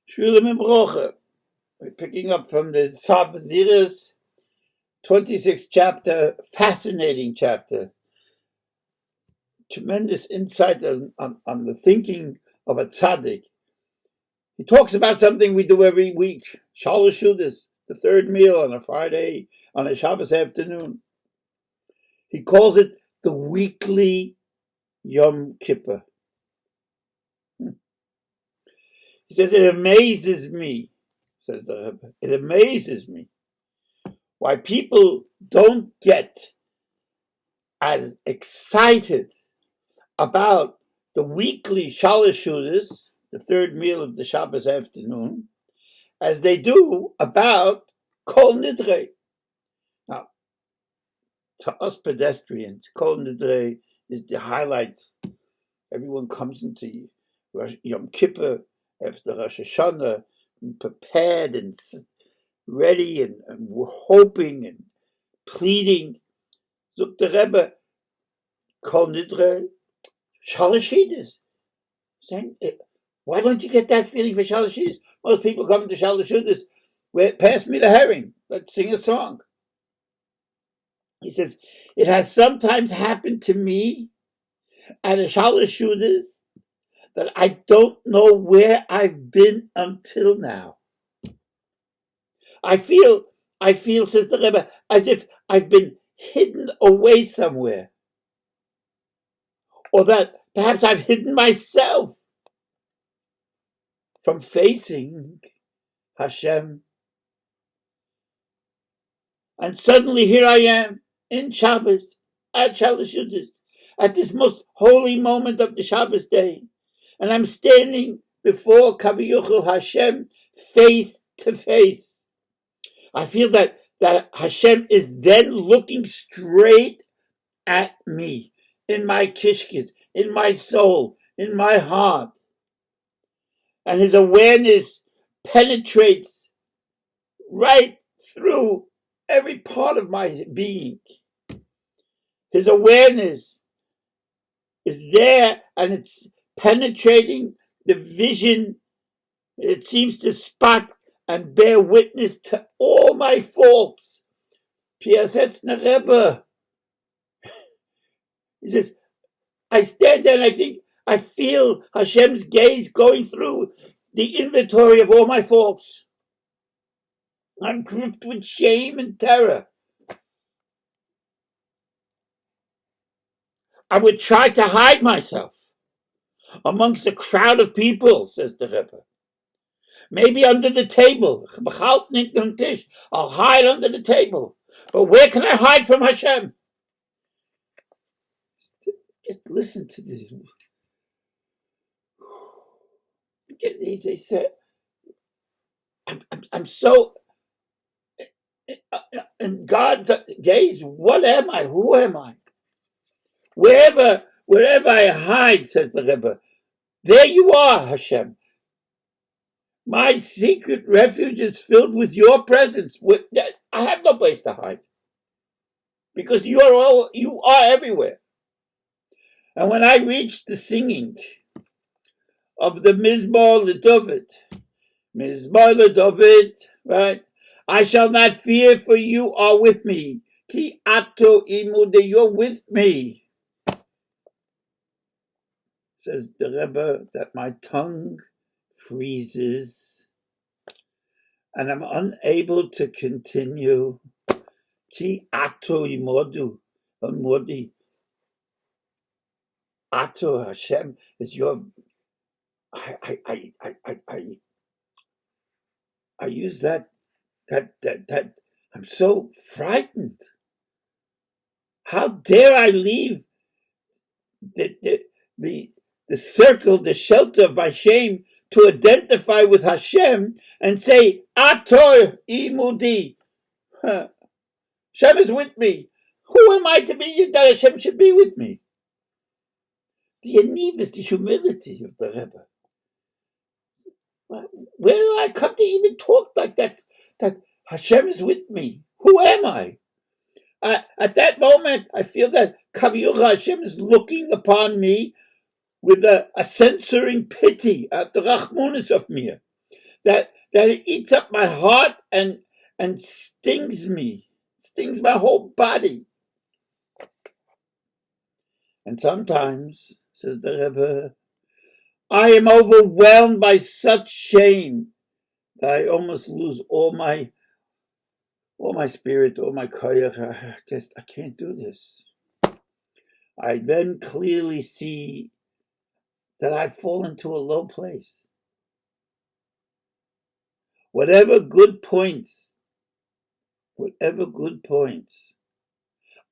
Shiurim and Brocha. We're picking up from the Tzav Vziruz, 26th chapter, fascinating chapter. Tremendous insight on the thinking of a tzaddik. He talks about something we do every week, Shalosh Seudos, the third meal on a Friday, on a Shabbos afternoon. He calls it the weekly Yom Kippur. He says, it amazes me, says the Rebbe, it amazes me why people don't get as excited about the weekly Shalosh Seudos, the third meal of the Shabbos afternoon, as they do about Kol Nidre. Now, to us pedestrians, Kol Nidre is the highlight. Everyone comes into Yom Kippur after Rosh Hashanah, and prepared and ready and hoping and pleading. Zok the Rebbe, Kol Nidre, Shalosh Seudos. Saying, why don't you get that feeling for Shalosh Seudos? Most people come to Shalosh Seudos, pass me the herring, let's sing a song. He says, it has sometimes happened to me at a Shalosh Seudos that I don't know where I've been until now. I feel, says the Rebbe, as if I've been hidden away somewhere. Or that perhaps I've hidden myself from facing Hashem. And suddenly here I am in Shabbos, at Shalosh Seudos, at this most holy moment of the Shabbos day. And I'm standing before Kaviyuchel Hashem face to face. I feel that Hashem is then looking straight at me, in my kishkis, in my soul, in my heart. And his awareness penetrates right through every part of my being. His awareness is there, and it's penetrating the vision. It seems to spot and bear witness to all my faults. Piasetzner Rebbe. He says, I stand there and I feel Hashem's gaze going through the inventory of all my faults. I'm gripped with shame and terror. I would try to hide myself amongst a crowd of people, says the Rebbe. Maybe under the table. I'll hide under the table. But where can I hide from Hashem? Just listen to this. They said, I'm so in God's gaze. What am I? Who am I? Wherever I hide, says the Rebbe, there you are, Hashem. My secret refuge is filled with your presence. I have no place to hide because you are everywhere. And when I reach the singing of the Mizmor LeDavid, right? I shall not fear, for you are with me. Ki ato imude, you're with me. Says the Rebbe that my tongue freezes and I'm unable to continue. Ki ato imodi. Ato Hashem is your. I use that I'm so frightened. How dare I leave the circle, the shelter of my shame, to identify with Hashem and say, Ato imudi. Hashem is with me. Who am I to be that Hashem should be with me? The anivus, the humility of the Rebbe. Where did I come to even talk like that? That Hashem is with me. Who am I? At that moment, I feel that Kaviyuch Hashem is looking upon me with a censoring pity at the Rachmanis of mir. that it eats up my heart and stings me, stings my whole body. And sometimes, says the Rebbe, I am overwhelmed by such shame that I almost lose all my spirit, all my koyach. I can't do this. I then clearly see that I fall into a low place. Whatever good points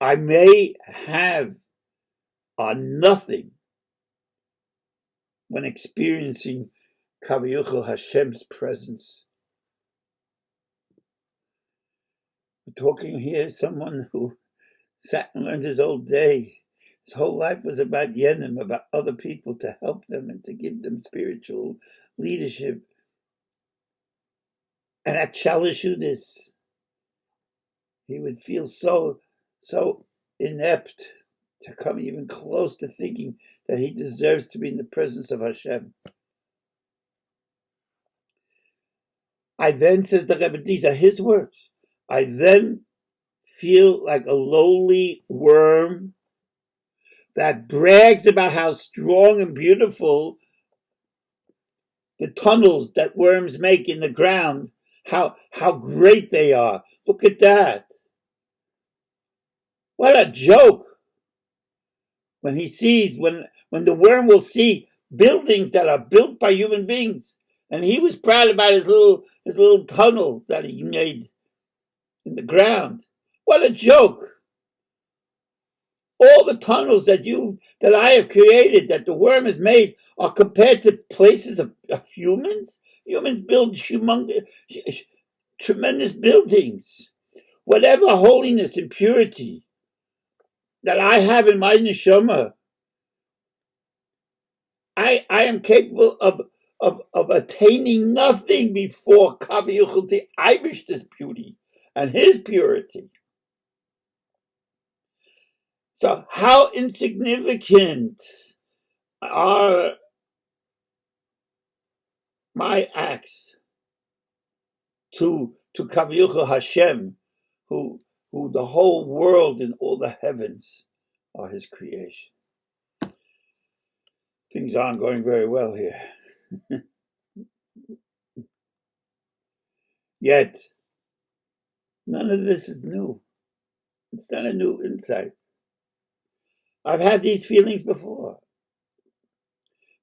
I may have are nothing when experiencing Kaviyuchel Hashem's presence. We're talking here someone who sat and learned his whole day. His whole life was about Yenim, about other people, to help them and to give them spiritual leadership. And at Shalashudis, he would feel so inept to come even close to thinking that he deserves to be in the presence of Hashem. I then, says the Rebbe, these are his words, I then feel like a lowly worm that brags about how strong and beautiful the tunnels that worms make in the ground, how great they are. Look at that. What a joke. When he sees, when the worm will see buildings that are built by human beings, and he was proud about his little tunnel that he made in the ground. What a joke. All the tunnels that I have created, that the worm has made, are compared to places of humans. Humans build tremendous buildings. Whatever holiness and purity that I have in my neshama, I am capable of attaining nothing before Kavi Yuchel to Eibish's beauty and his purity. So how insignificant are my acts to Kavi Yuchel Hashem, who the whole world and all the heavens are his creation. Things aren't going very well here. Yet, none of this is new. It's not a new insight. I've had these feelings before.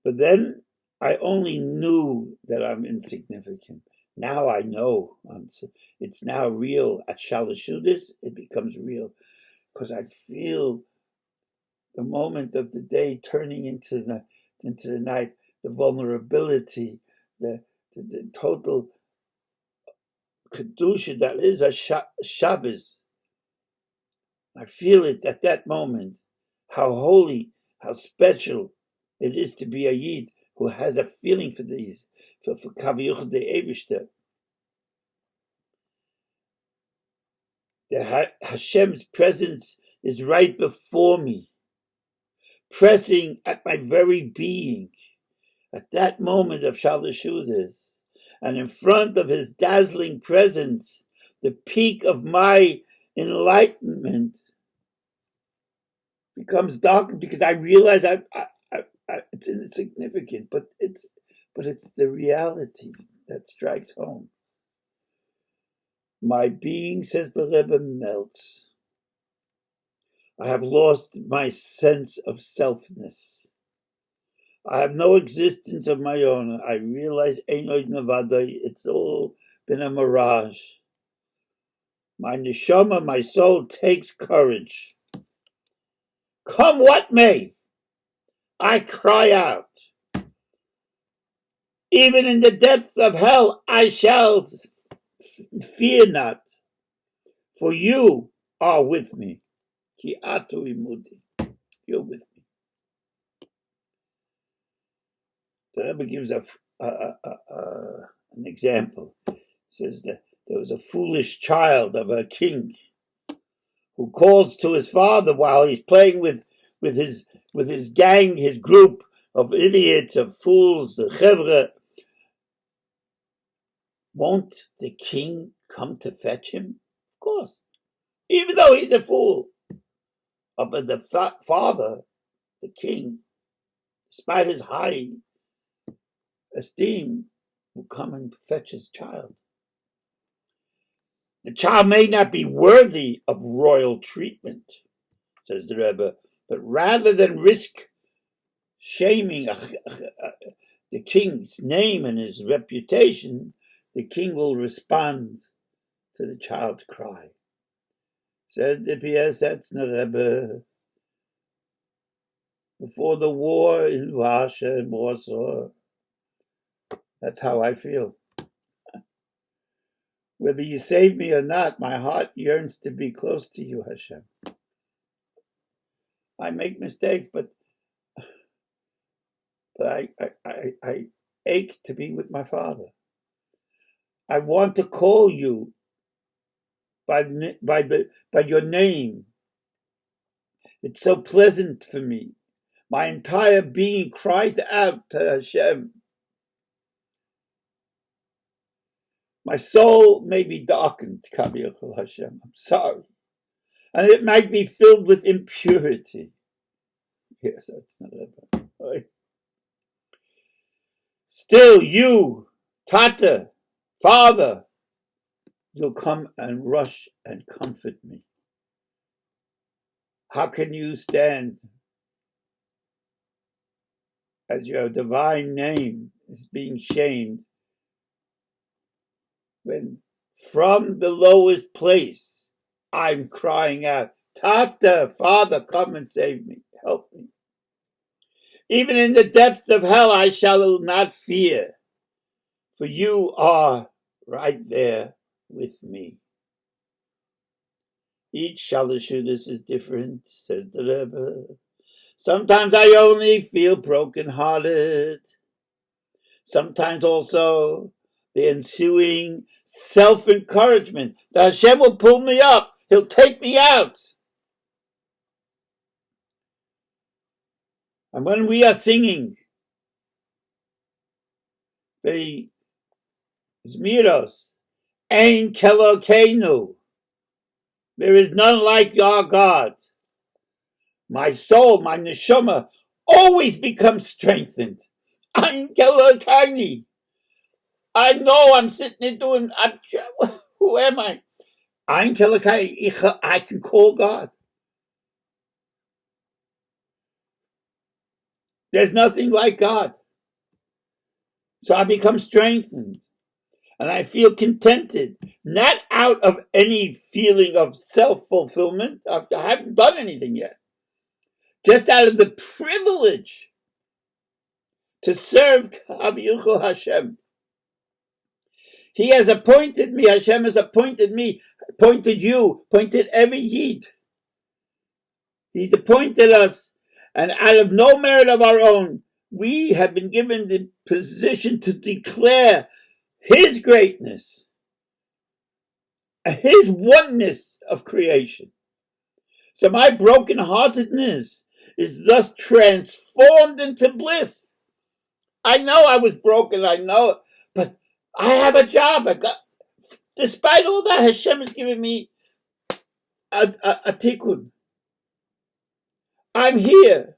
But then I only knew that I'm insignificant. Now I know. It's now real. At Shalashudis, it becomes real. Because I feel the moment of the day turning into the night, the vulnerability, the total kedusha that is a Shabbos. I feel it at that moment, how holy, how special it is to be a Yid who has a feeling for these, for Kaviyuch de Eibishter. Hashem's presence is right before me, pressing at my very being. At that moment of Shalashudis, and in front of his dazzling presence, the peak of my enlightenment becomes dark because I realize it's insignificant, but it's the reality that strikes home. My being, says the Rebbe, melts. I have lost my sense of selfness. I have no existence of my own. I realize it's all been a mirage. My neshama, my soul, takes courage. Come what may, I cry out. Even in the depths of hell, I shall fear not, for you are with me. Ki atu imudi. You're with me. The Rebbe gives an example. He says that there was a foolish child of a king who calls to his father while he's playing with his gang, his group of idiots, of fools, the chevra. won't the king come to fetch him? Of course, even though he's a fool. But the father, the king, despite his high esteem, will come and fetch his child. The child may not be worthy of royal treatment, says the Rebbe, but rather than risk shaming the king's name and his reputation, the king will respond to the child's cry. Says the Piasetzner Rebbe, before the war in Russia and Warsaw, that's how I feel. Whether you save me or not, my heart yearns to be close to you, Hashem. I make mistakes, but I ache to be with my Father. I want to call you by your name. It's so pleasant for me. My entire being cries out to Hashem. My soul may be darkened, Kabiyachol Hashem. I'm sorry. And it might be filled with impurity. Yes, that's not that bad. Still, you, Tata, Father, you'll come and rush and comfort me. How can you stand as your divine name is being shamed when from the lowest place I'm crying out, Tata, Father, come and save me, help me. Even in the depths of hell I shall not fear, for you are right there with me. Each Shalashudas is different, says the Rebbe. Sometimes I only feel broken-hearted. Sometimes also the ensuing self-encouragement that Hashem will pull me up. He'll take me out. And when we are singing the Zmiros, Ein Kelokeinu, there is none like our God, my soul, my neshama, always becomes strengthened. Ein Kelokeinu. I know I'm sitting there doing, who am I? Ein Kelokeinu, I can call God. There's nothing like God. So I become strengthened. And I feel contented, not out of any feeling of self-fulfillment. I haven't done anything yet. Just out of the privilege to serve Kabiyuchel Hashem. He has appointed me, Hashem has appointed me, appointed you, appointed every Yid. He's appointed us, and out of no merit of our own, we have been given the position to declare His greatness, His oneness of creation. So my brokenheartedness is thus transformed into bliss. I know I was broken, I know, but I have a job. Despite all that, Hashem has given me a tikkun. I'm here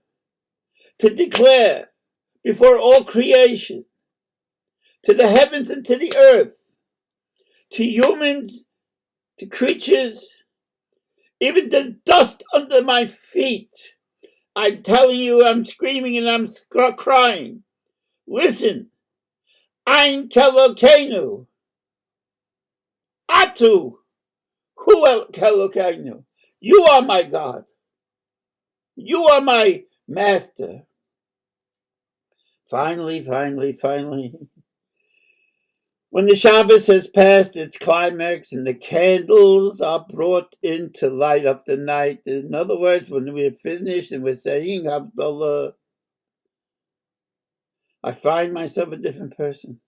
to declare before all creation, to the heavens and to the earth, to humans, to creatures, even the dust under my feet. I'm telling you, I'm screaming and I'm crying. Listen, Ein Kelokeinu, Atu, Hu Kelokeinu. You are my God. You are my master. Finally, when the Shabbos has passed its climax and the candles are brought in to light up the night, in other words, when we're finished and we're saying Havdalah, I find myself a different person.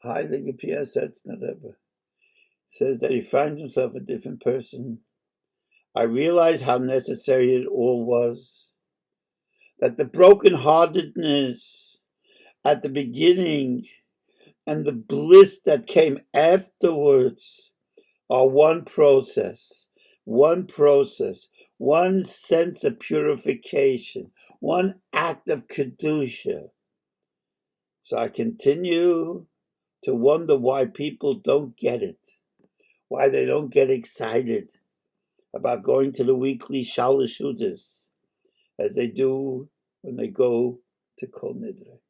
Heilige Piasetzner Rebbe says that he finds himself a different person. I realize how necessary it all was. That the brokenheartedness at the beginning, and the bliss that came afterwards are one process, one sense of purification, one act of kedusha. So I continue to wonder why people don't get it, why they don't get excited about going to the weekly Shalosh Seudos as they do when they go to Kol Nidre.